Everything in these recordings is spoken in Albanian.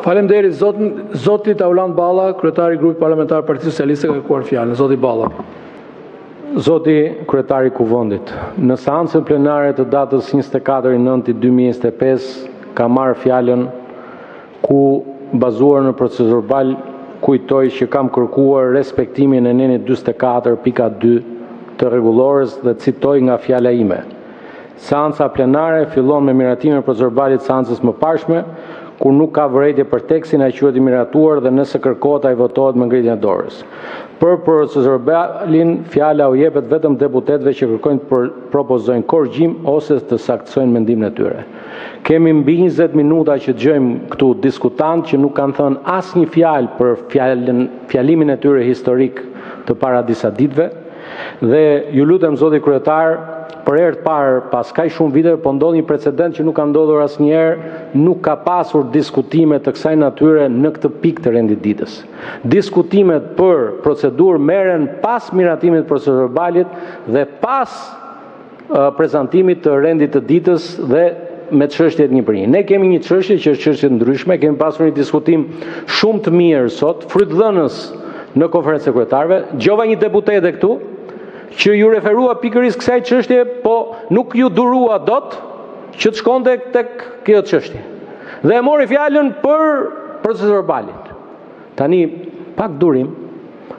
Faleminderit, zoti Tauland Balla, kryetari i grupit parlamentar Partisë Socialiste, ka kërkuar fjalën. Zoti Balla. Zoti kryetari i Kuvendit, në seancën plenare të datës 24/9/2025 ka marrë fjalën ku bazuar në proces verbal kujtoj që kam kërkuar respektimin e nenit 44.2 të rregullores dhe citoj nga fjala ime. Seanca plenare fillon me miratimin e proces verbalit seancës mëparshme, kur nuk ka vërejtje për tekstin, ai quhet i miratuar dhe nëse kërkohet ai votohet me ngritjen e dorës. Për proces verbalin, fjala u jepet vetëm deputetëve që kërkojnë të propozojnë korrigjim ose të saktsojnë mendimin e tyre. Kemi mbi 20 minuta që dëgjojmë këtu diskutantë që nuk kanë thënë asnjë fjalë për fjalimin e tyre historik të para disa ditëve dhe ju lutem zoti kryetar, për herë të parë pas kaq shumë viteve po ndodh një precedent që nuk ka ndodhur asnjëherë, nuk ka pasur diskutime të kësaj natyre në këtë pikë të rendit ditës. Diskutimet për procedurë merren pas miratimit të proces verbalit dhe pas prezantimit të rendit të ditës dhe me çështjet një për një. Ne kemi një çështje që është çështje ndryshme, kemi pasur një diskutim shumë të mirë sot, frytdhënës në konferencën e kryetarëve, gjova një deputete këtu që ju referua pikërisht kësaj çështje, po nuk ju durua dot që të shkonte tek kjo çështje. Dhe e mori fjalën për proces verbalin. Tani pak durim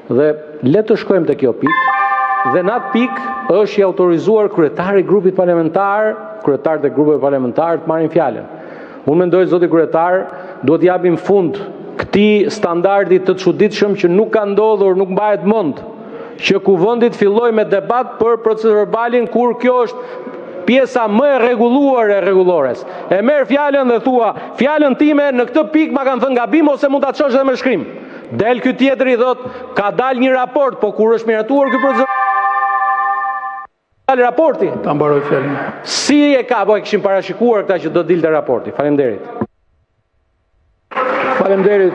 dhe le të shkojmë te kjo pikë dhe në atë pikë është i autorizuar kryetari i grupit parlamentar, kryetarët e grupeve parlamentar të marrin fjalën. Unë mendoj zoti kryetar, duhet japim fund këtij standardi të çuditshëm që nuk ka ndodhur, nuk mbahet mend që Kuvendit filloj me debat për proces verbalin kur kjo është pjesa më e rregulluar e rregullores. E merr fjalën dhe thua, fjalën time në këtë pikë ma kanë thënë gabim ose mund ta çosh edhe me shkrim. Del ky tjetri thot, ka dal një raport, po kur është miratuar ky proces raporti. Ta mbaroj fjalën. Si e ka, po e kishim parashikuar këta që do dilte raporti. Faleminderit. Faleminderit.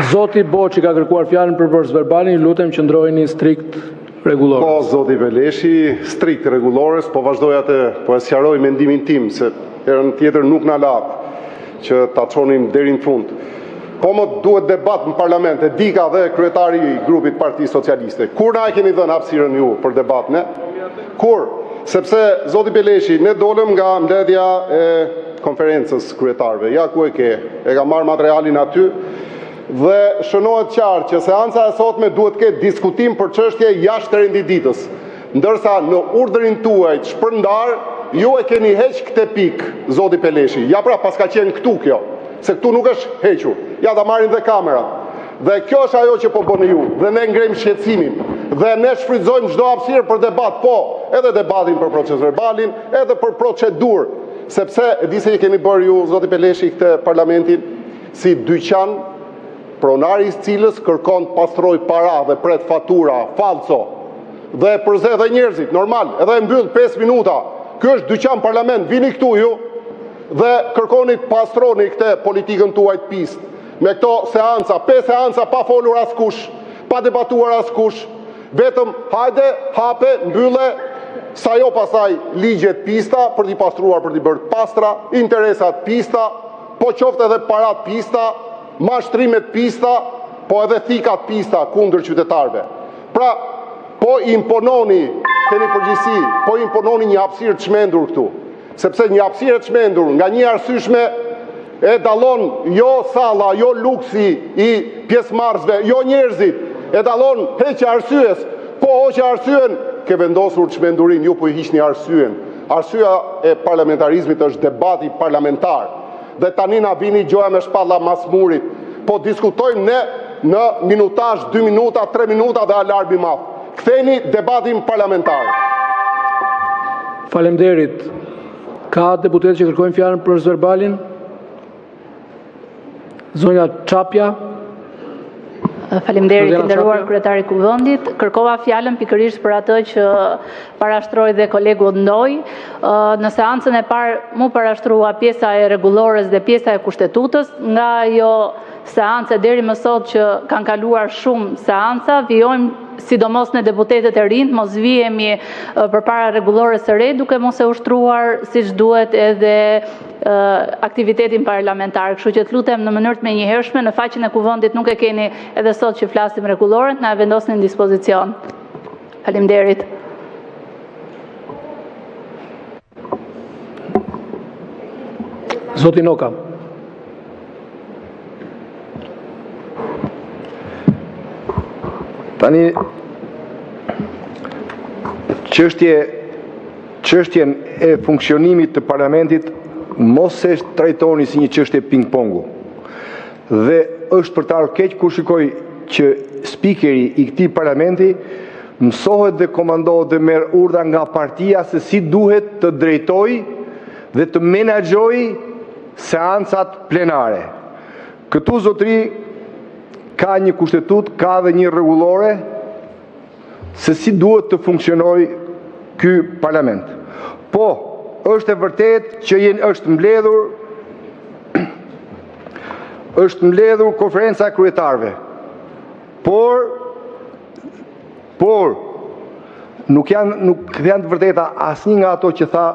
Zoti Boçi ka kërkuar fjalën për proces verbalin, ju lutem qëndrojeni strikt rregullores. Po, zoti Beleshi, strikt rregullores, po vazhdoj po e sqaroj mendimin tim, se herën tjetër nuk na lap që ta çonim deri në fund. Po më duhet debat në parlament, e dika dhe kryetari i grupit Partisë Socialiste. Kur na e keni dhënë hapësirën ju për debat, ne? Kur? Sepse, zoti Beleshi, ne dolëm nga mbledhja e konferencës kryetarëve. Ja ku e ke, e ka marrë materialin aty, dhe shënohet qartë që seanca e sotme duhet ketë diskutim për çështje jashtë rendit ditës. Ndërsa në urdhrin tuaj të shpërndar, ju e keni heq këtë pikë, zoti Beleshi. Ja pra, pas ka qenë këtu kjo, se këtu nuk është hequr. Ja ta marrin dhe kamerat. Dhe kjo është ajo që po bëni ju, dhe ne ngrejmë shqetësimin, dhe ne shfrytëzojmë çdo hapësirë për debat, po, edhe debatin për proces verbalin, edhe për procedurë, sepse e di se i keni bërë ju, zoti Beleshi, këtë parlamentin si dyqan, pronari i cilës kërkon të pastroj para dhe pret fatura falso dhe përze dhe njerëzit, normal, edhe e mbyll 5 minuta. Ky është dyqan parlament, vini këtu ju dhe kërkoni të pastroni këtë politikën tuaj të pistë. Me këto seanca, 5 seanca pa folur askush, pa debatuar askush, vetëm hajde, hape, mbylle, sa jo pasaj ligjet pista për t'i pastruar, për t'i bërë pastra, interesat pista, po qofte edhe parat pista, mashtrimet pista, po edhe thikat pista kundër qytetarëve. Pra, po impononi, keni përgjithësi, po impononi një hapësirë të çmendur këtu. Sepse një hapësirë të çmendur nga një arsyeshme e dallon jo salla, jo luksi i pjesëmarrësve, jo njerëzit, e dallon heqja arsyes, po hoqja arsyen, ke vendosur çmendurin, ju po i hiqni arsyen. Arsyeja e parlamentarizmit është debati parlamentar. Dhe tani na vini gjoja me shpalla mas murit, po diskutojmë ne në minutazh, 2 minuta, 3 minuta dhe alarm i madh. Ktheni debatin parlamentar. Faleminderit. Ka deputetë që kërkojnë fjalën për verbalin? Zonja Çapja. Faleminderit, të nderuar kryetari i Kuvendit. Kërkova fjalën pikërisht për atë që parashtroi dhe kolegu Ndoj. Në seancën e parë mu parashtrua pjesa e rregullores dhe pjesa e kushtetutës. Nga ajo seancë deri më sot që kanë kaluar shumë seanca, vijojmë sidomos në deputetet e rinj, mos vihemi përpara rregullores së re, duke mos e ushtruar siç duhet edhe aktivitetin parlamentar. Kështu që të lutem në mënyrë të menjëhershme, në faqen e kuvendit nuk e keni edhe sot që flasim rregulloren, na e vendosni në dispozicion. Faleminderit. Zoti Noka. Tani, çështjen e funksionimit të parlamentit mos e trajtoni si një çështje ping-pongu. Dhe është për të ardhur keq kur shikoj që spikeri i këtij parlamenti mësohet dhe komandohet dhe merr urdhra nga partia se si duhet të drejtojë dhe të menaxhojë seancat plenare. Këtu zotëri ka një kushtetut, ka dhe një rregullore se si duhet të funksionojë ky parlament. Po, është e vërtet që është mbledhur konferenca e kryetarëve. Por nuk janë të vërteta asnjë nga ato që tha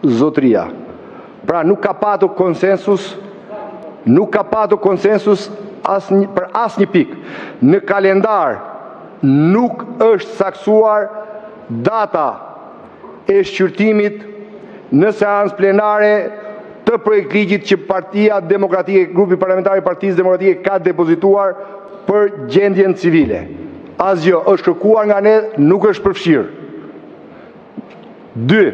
zotëria. Pra nuk ka patur konsensus për asnjë pikë. Në kalendar nuk është saktuar data e shqyrtimit në seancë plenare të projektligjit që Partia Demokratike, grupi parlamentar i Partisë Demokratike ka depozituar për gjendjen civile. Asgjë është kërkuar nga ne, nuk është përfshirë. 2.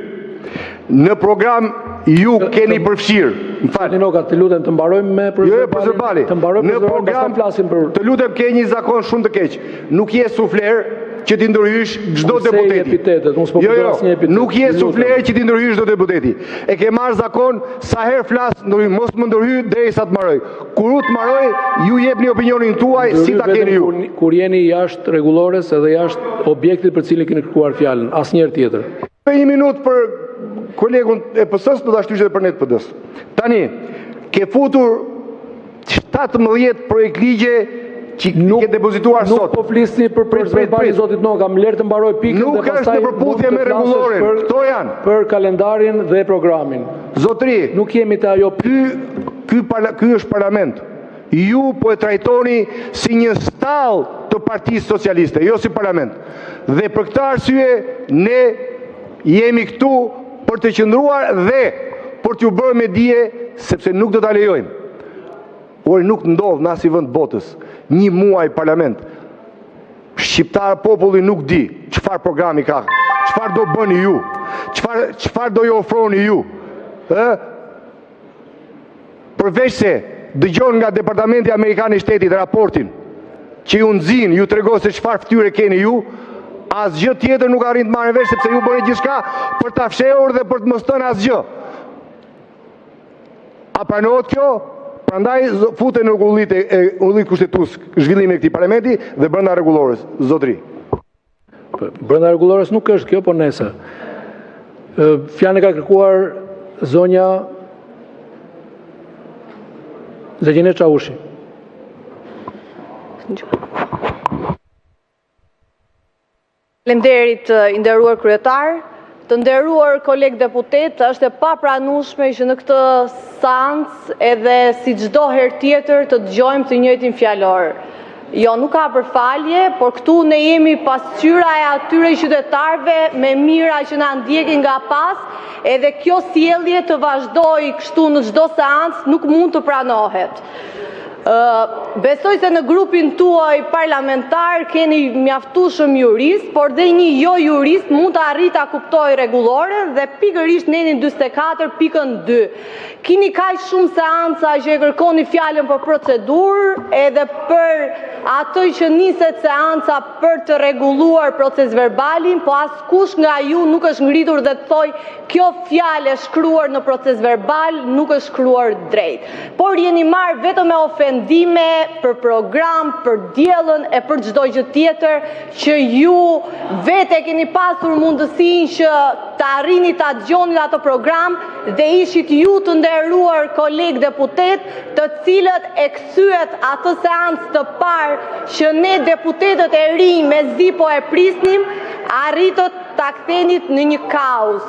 Në program ju keni përfshirë. Zoti Noka, të lutem të mbarojmë me procedurali. Në program të lutem ke një zakon shumë të keq. Nuk je sufler që ti ndërhysh çdo deputeti. Nuk je sufler që ti ndërhysh çdo deputeti. E ke marrë zakon sa herë flas, mos më ndërhy derisa të mbaroj. Kur u të mbaroj, ju jepni opinionin tuaj si ta keni ju. Kur jeni jashtë rregullores edhe jashtë objektit për cilin keni kërkuar fjalën, asnjëherë tjetër. Një minutë për kolegun e PS-s, do ta shtysh edhe për ne të PD-s. Tani, ke futur 17 projekt ligje që ke depozituar sot. Nuk po flisni për procedurën zotit Noka, më lër të mbaroj pikën dhe pastaj. Nuk është në përputhje me rregulloren. Këto janë për kalendarin dhe programin. Zotëri, nuk jemi te ajo. Ky është parlament. Ju po e trajtoni si një stall të Partisë Socialiste, jo si parlament. Dhe për këtë arsye ne jemi këtu për të qëndruar dhe për t'ju bërë me dije, sepse nuk do ta lejojmë. Por nuk ndodh në asnjë vend botës. Një muaj parlament. Shqiptar populli nuk di çfarë programi ka, çfarë do bëni ju, çfarë do ju ofroni ju. Përveç se dëgjon nga Departamenti Amerikan i Shtetit raportin që ju nxin, ju tregon se çfarë fytyre keni ju, asgjë tjetër nuk arrin të marrë vesh sepse ju bëni gjithçka për ta fshehur dhe për të mos thënë asgjë. A pranohet kjo? Prandaj futen në rregullit kushtetues zhvillimi i këtij parlamenti dhe brenda rregullores, zotëri. Brenda rregullores nuk është kjo, po nese. Fjalën ka kërkuar zonja Zegjine Çaushi. Faleminderit i nderuar kryetar, të nderuar koleg deputet, është e papranueshme që në këtë seancë edhe si çdo herë tjetër të dëgjojmë të njëjtin fjalor. Jo, nuk ka përfalje, por këtu ne jemi pasqyra e atyre qytetarëve me mira që na ndjekin nga pas, edhe kjo sjellje të vazhdojë kështu në çdo seancë nuk mund të pranohet. Besoj se në grupin tuaj parlamentar keni mjaftueshëm jurist, por dhe një jo jurist mund të arrit ta kuptojë rregulloren dhe pikërisht në 24.2. Kini kaq shumë seanca që e kërkoni fjalën për procedurë edhe për atë që niset seanca për të rregulluar proces verbalin, po askush nga ju nuk është ngritur dhe të thoj kjo fjalë e shkruar në proces verbal nuk është shkruar drejt. Por jeni marrë vetëm me ofendime për program, për diellën e për çdo gjë tjetër që ju vetë keni pasur mundësinë që të arrini ta dëgjoni ato program dhe ishit ju të nderuar koleg deputet, të cilët e kthyet atë seancë të parë që ne deputetët e rinj me zi po e prisnim, arritët ta kthenit në një kaos.